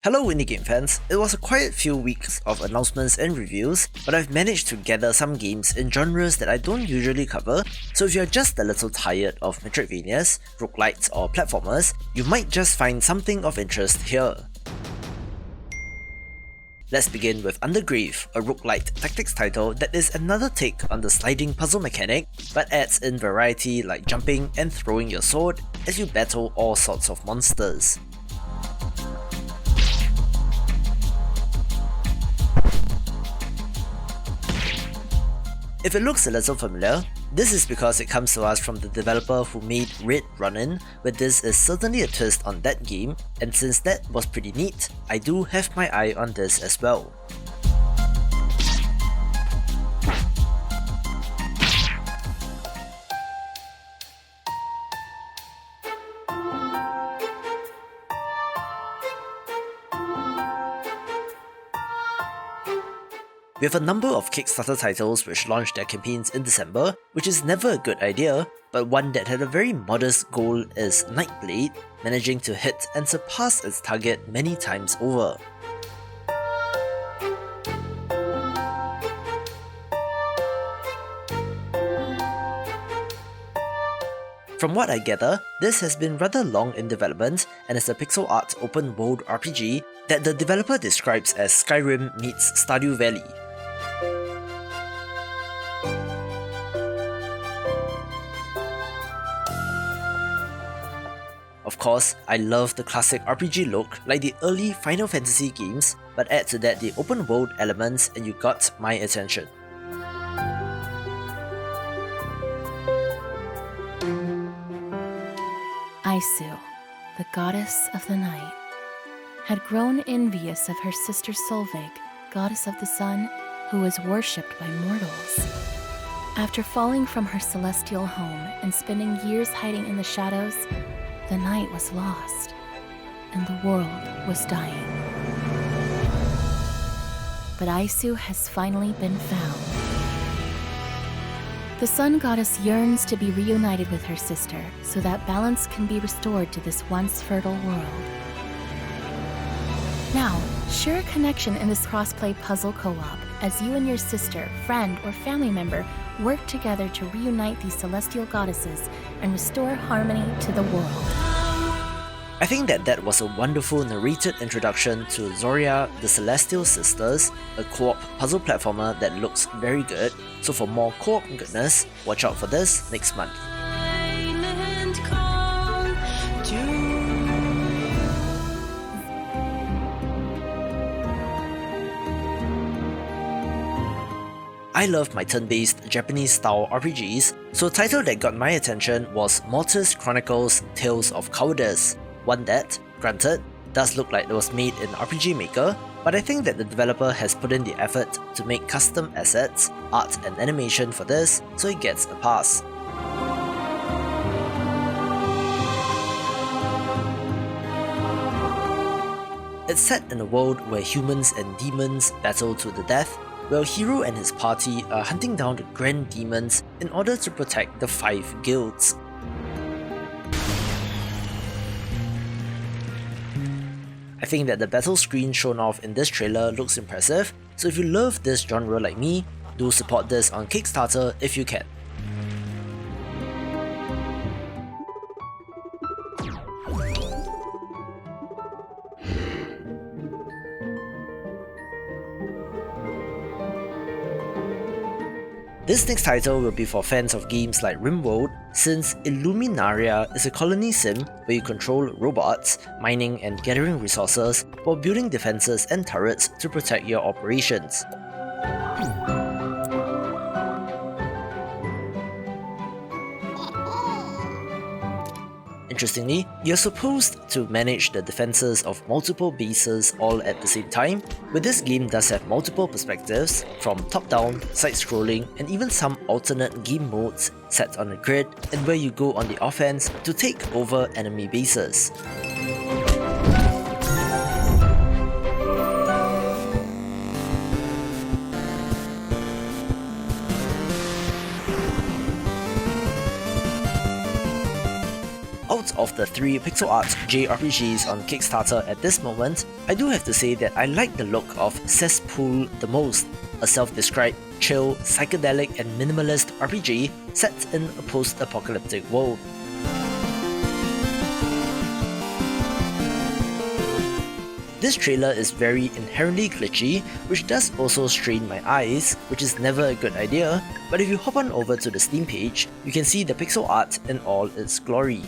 Hello indie game fans, it was a quiet few weeks of announcements and reviews, but I've managed to gather some games in genres that I don't usually cover, so if you're just a little tired of Metroidvanias, roguelites or platformers, you might just find something of interest here. Let's begin with Undergrave, a roguelite tactics title that is another take on the sliding puzzle mechanic, but adds in variety like jumping and throwing your sword as you battle all sorts of monsters. If it looks a little familiar, this is because it comes to us from the developer who made Red Ronin, but this is certainly a twist on that game, and since that was pretty neat, I do have my eye on this as well. We have a number of Kickstarter titles which launched their campaigns in December, which is never a good idea, but one that had a very modest goal is Knightblade, managing to hit and surpass its target many times over. From what I gather, this has been rather long in development and is a pixel art open world RPG that the developer describes as Skyrim meets Stardew Valley. Of course, I love the classic RPG look like the early Final Fantasy games, but add to that the open world elements and you got my attention. Aisu, the goddess of the night, had grown envious of her sister Solveig, goddess of the sun, who was worshipped by mortals. After falling from her celestial home and spending years hiding in the shadows, the night was lost, and the world was dying. But Aisu has finally been found. The sun goddess yearns to be reunited with her sister so that balance can be restored to this once fertile world. Now, share a connection in this crossplay puzzle co-op as you and your sister, friend, or family member work together to reunite these celestial goddesses and restore harmony to the world. I think that was a wonderful narrated introduction to Zorya, the Celestial Sisters, a co-op puzzle platformer that looks very good, so for more co-op goodness, watch out for this next month. I love my turn-based Japanese-style RPGs, so a title that got my attention was Mortis Chronicles Tales of Cowardice, one that, granted, does look like it was made in RPG Maker, but I think that the developer has put in the effort to make custom assets, art and animation for this, so it gets a pass. It's set in a world where humans and demons battle to the death, where a hero and his party are hunting down the Grand Demons in order to protect the 5 guilds. I think that the battle screen shown off in this trailer looks impressive, so if you love this genre like me, do support this on Kickstarter if you can. This next title will be for fans of games like RimWorld, since Illuminaria is a colony sim where you control robots, mining and gathering resources while building defenses and turrets to protect your operations. Interestingly, you're supposed to manage the defenses of multiple bases all at the same time, but this game does have multiple perspectives, from top-down, side-scrolling, and even some alternate game modes set on a grid and where you go on the offense to take over enemy bases. Out of the 3 pixel art JRPGs on Kickstarter at this moment, I do have to say that I like the look of CESSPOOL the most, a self-described chill, psychedelic and minimalist RPG set in a post-apocalyptic world. This trailer is very inherently glitchy, which does also strain my eyes, which is never a good idea, but if you hop on over to the Steam page, you can see the pixel art in all its glory.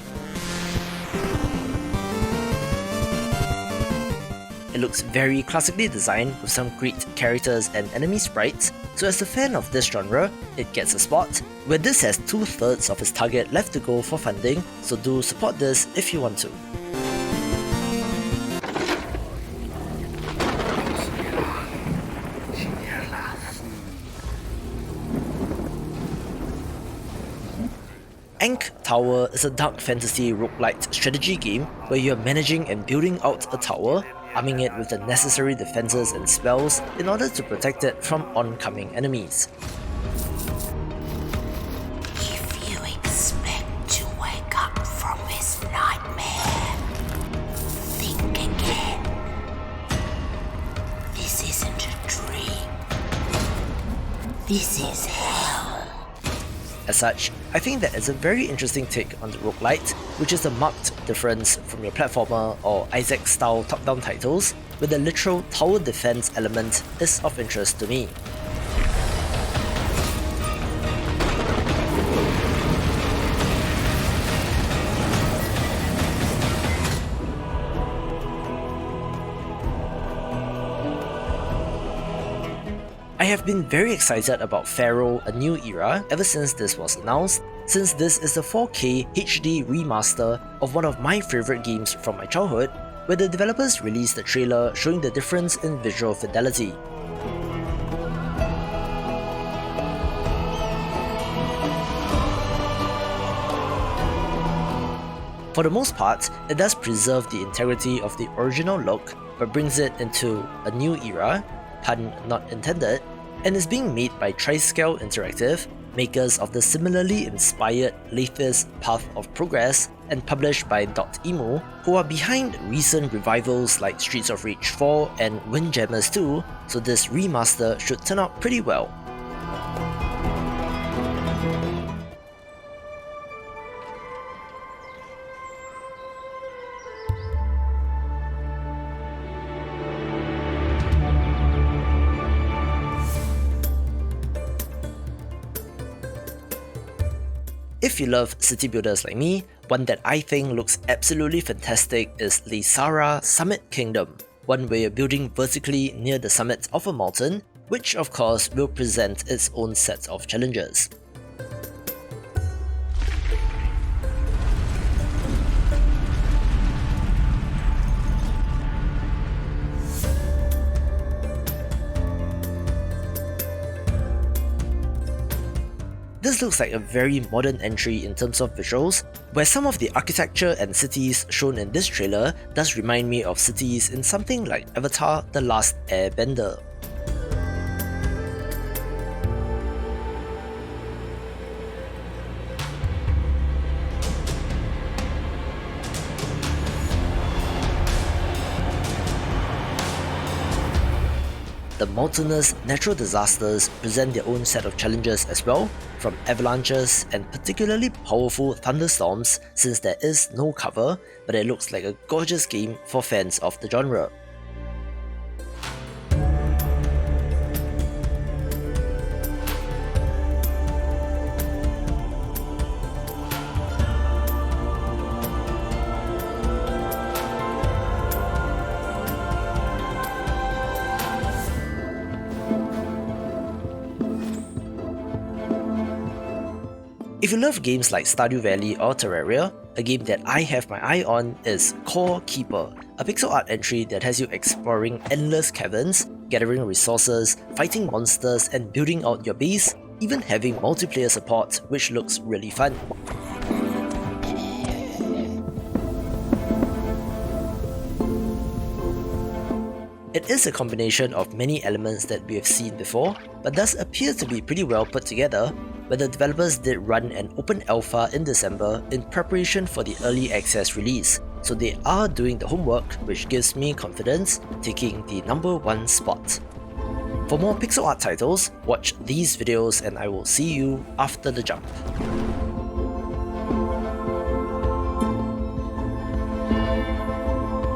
It looks very classically designed with some great characters and enemy sprites, so as a fan of this genre, it gets a spot, where this has 2/3 of its target left to go for funding, so do support this if you want to. Ankh Tower is a dark fantasy roguelite strategy game where you are managing and building out a tower, arming it with the necessary defenses and spells in order to protect it from oncoming enemies. If you expect to wake up from this nightmare, think again. This isn't a dream. This is hell. As such, I think that it's a very interesting take on the roguelite, which is a marked difference from your platformer or Isaac-style top-down titles, where the literal tower defense element is of interest to me. I have been very excited about Referral: A New Era ever since this was announced, since this is the 4K HD remaster of one of my favourite games from my childhood, where the developers released a trailer showing the difference in visual fidelity. For the most part, it does preserve the integrity of the original look, but brings it into a new era, pun not intended, and is being made by Triscale Interactive, makers of the similarly inspired Lathes Path of Progress, and published by Dotemu, who are behind recent revivals like Streets of Rage 4 and Windjammers 2, so this remaster should turn out pretty well. If you love city builders like me, one that I think looks absolutely fantastic is Lysara Summit Kingdom, one where you're building vertically near the summit of a mountain, which of course will present its own set of challenges. This looks like a very modern entry in terms of visuals, where some of the architecture and cities shown in this trailer does remind me of cities in something like Avatar: The Last Airbender. The mountainous natural disasters present their own set of challenges as well, from avalanches and particularly powerful thunderstorms since there is no cover, but it looks like a gorgeous game for fans of the genre. If you love games like Stardew Valley or Terraria, a game that I have my eye on is Core Keeper, a pixel art entry that has you exploring endless caverns, gathering resources, fighting monsters and building out your base, even having multiplayer support, which looks really fun. It is a combination of many elements that we have seen before, but does appear to be pretty well put together, but the developers did run an open alpha in December in preparation for the early access release, so they are doing the homework, which gives me confidence, taking the #1 spot. For more pixel art titles, watch these videos and I will see you after the jump.